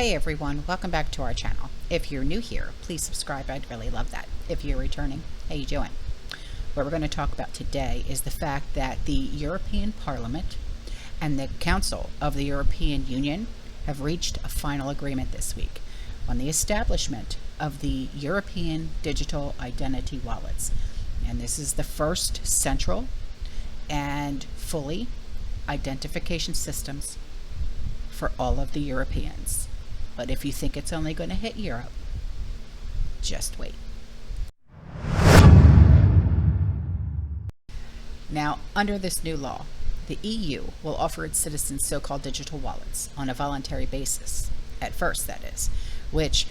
Hey everyone, welcome back to our channel. If you're new here, please subscribe. I'd really love that. If you're returning, how you doing? What we're going to talk about today is the fact that the European Parliament and the Council of the European Union have reached a final agreement this week on the establishment of the European digital identity wallets. And this is the first central and fully identification systems for all of the Europeans. But if you think it's only going to hit Europe, just wait. Now, under this new law, the EU will offer its citizens so-called digital wallets on a voluntary basis, at first that is, which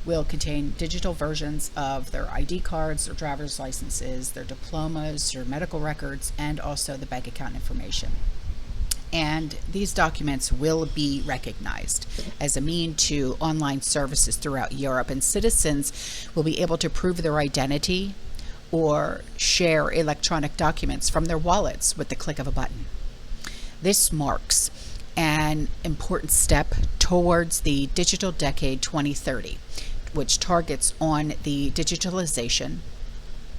will contain digital versions of their ID cards, their driver's licenses, their diplomas, their medical records, and also the bank account information. And these documents will be recognized as a mean to online services throughout Europe, and citizens will be able to prove their identity or share electronic documents from their wallets with the click of a button. This marks an important step towards the Digital Decade 2030, which targets on the digitalization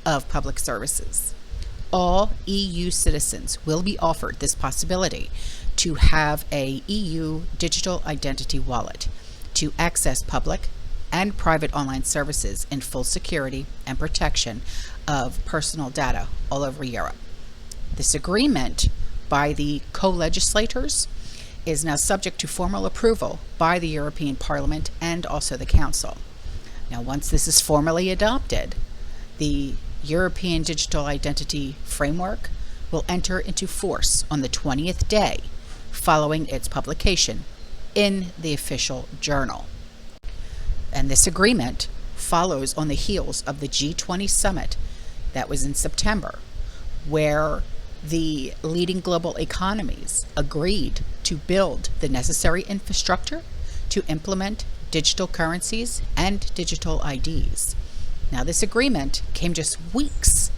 of public services. All EU citizens will be offered this possibility to have a EU digital identity wallet to access public and private online services in full security and protection of personal data all over Europe. This agreement by the co-legislators is now subject to formal approval by the European Parliament and also the Council. Now, once this is formally adopted, the European Digital Identity Framework will enter into force on the 20th day following its publication in the official journal. And this agreement follows on the heels of the G20 summit that was in September, where the leading global economies agreed to build the necessary infrastructure to implement digital currencies and digital IDs. Now, this agreement came just weeks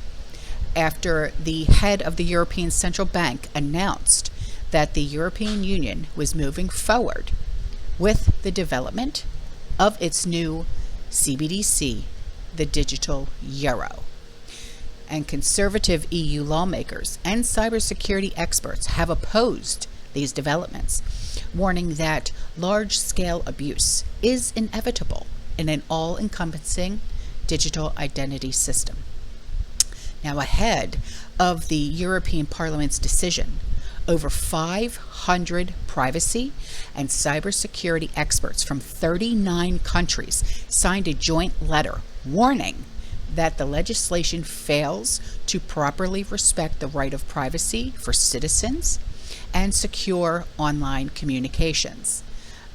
after the head of the European Central Bank announced that the European Union was moving forward with the development of its new CBDC, the digital euro. And conservative EU lawmakers and cybersecurity experts have opposed these developments, warning that large-scale abuse is inevitable in an all-encompassing digital identity system. Now, ahead of the European Parliament's decision, over 500 privacy and cybersecurity experts from 39 countries signed a joint letter warning that the legislation fails to properly respect the right of privacy for citizens and secure online communications.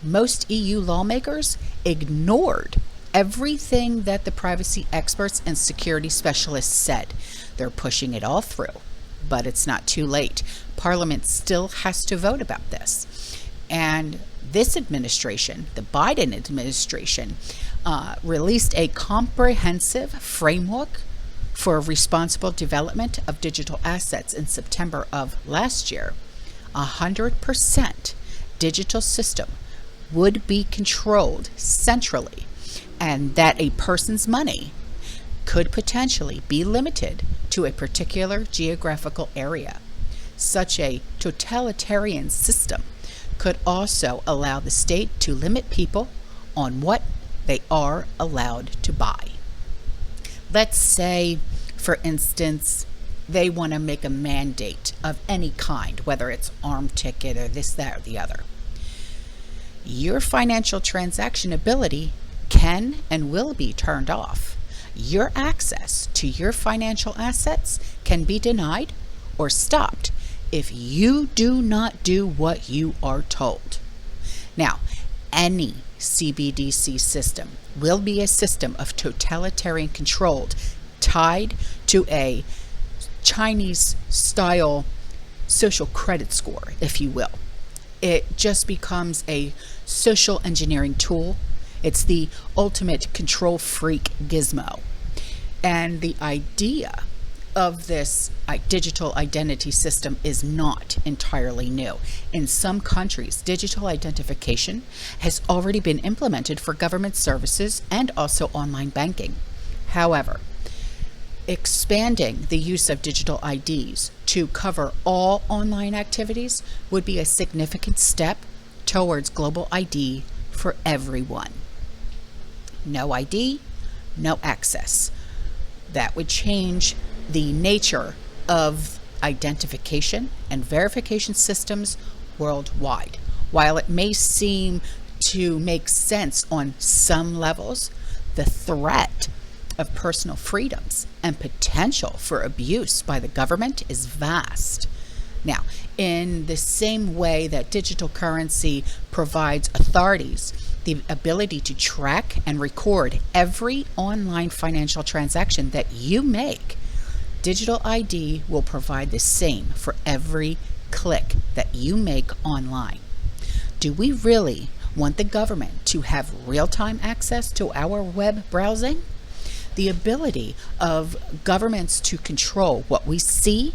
Most EU lawmakers ignored everything that the privacy experts and security specialists said. They're pushing it all through, but it's not too late. Parliament still has to vote about this. And this administration, the Biden administration, released a comprehensive framework for responsible development of digital assets in September of last year. 100% digital system would be controlled centrally, and that a person's money could potentially be limited to a particular geographical area. Such a totalitarian system could also allow the state to limit people on what they are allowed to buy. Let's say, for instance, they want to make a mandate of any kind, whether it's arm ticket or this, that, or the other. Your financial transaction ability can and will be turned off. Your access to your financial assets can be denied or stopped if you do not do what you are told. Now, any CBDC system will be a system of totalitarian control tied to a Chinese-style social credit score, if you will. It just becomes a social engineering tool. It's the ultimate control freak gizmo. And the idea of this digital identity system is not entirely new. In some countries, digital identification has already been implemented for government services and also online banking. However, expanding the use of digital IDs to cover all online activities would be a significant step towards global ID for everyone. No ID, no access. That would change the nature of identification and verification systems worldwide. While it may seem to make sense on some levels, the threat of personal freedoms and potential for abuse by the government is vast. Now, in the same way that digital currency provides authorities the ability to track and record every online financial transaction that you make, digital ID will provide the same for every click that you make online. Do we really want the government to have real-time access to our web browsing? The ability of governments to control what we see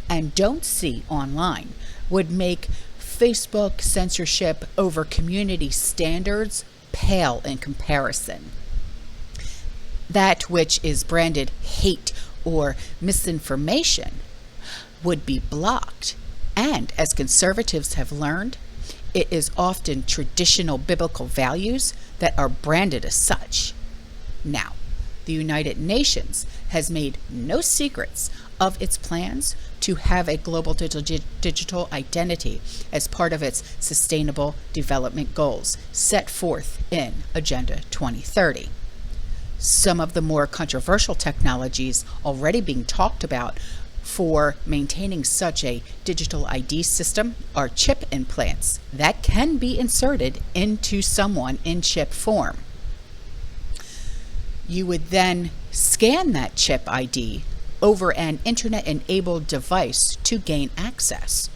and don't see online would make Facebook censorship over community standards pale in comparison. That which is branded hate or misinformation would be blocked. And as conservatives have learned, it is often traditional biblical values that are branded as such. Now, the United Nations has made no secrets of its plans to have a global digital identity as part of its Sustainable Development Goals set forth in Agenda 2030. Some of the more controversial technologies already being talked about for maintaining such a digital ID system are chip implants that can be inserted into someone in chip form. You would then scan that chip ID over an internet-enabled device to gain access.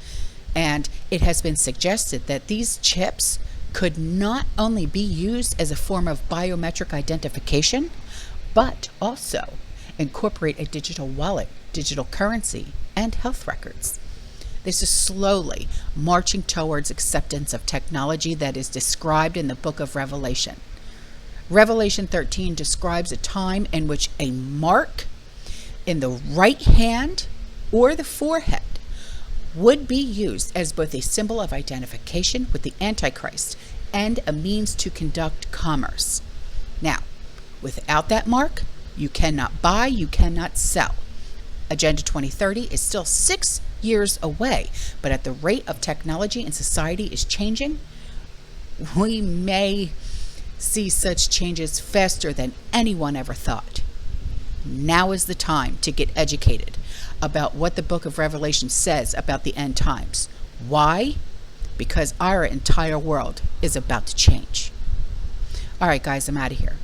And it has been suggested that these chips could not only be used as a form of biometric identification, but also incorporate a digital wallet, digital currency, and health records. This is slowly marching towards acceptance of technology that is described in the book of Revelation. Revelation 13 describes a time in which a mark in the right hand or the forehead would be used as both a symbol of identification with the Antichrist and a means to conduct commerce. Now, without that mark, you cannot buy, you cannot sell. Agenda 2030 is still 6 years away, but at the rate of technology and society is changing, we may see such changes faster than anyone ever thought. Now is the time to get educated about what the book of Revelation says about the end times. Why? Because our entire world is about to change. All right, guys, I'm out of here.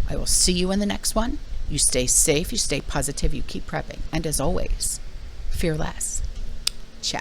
I will see you in the next one. You stay safe, you stay positive, you keep prepping. And as always, fear less. Ciao.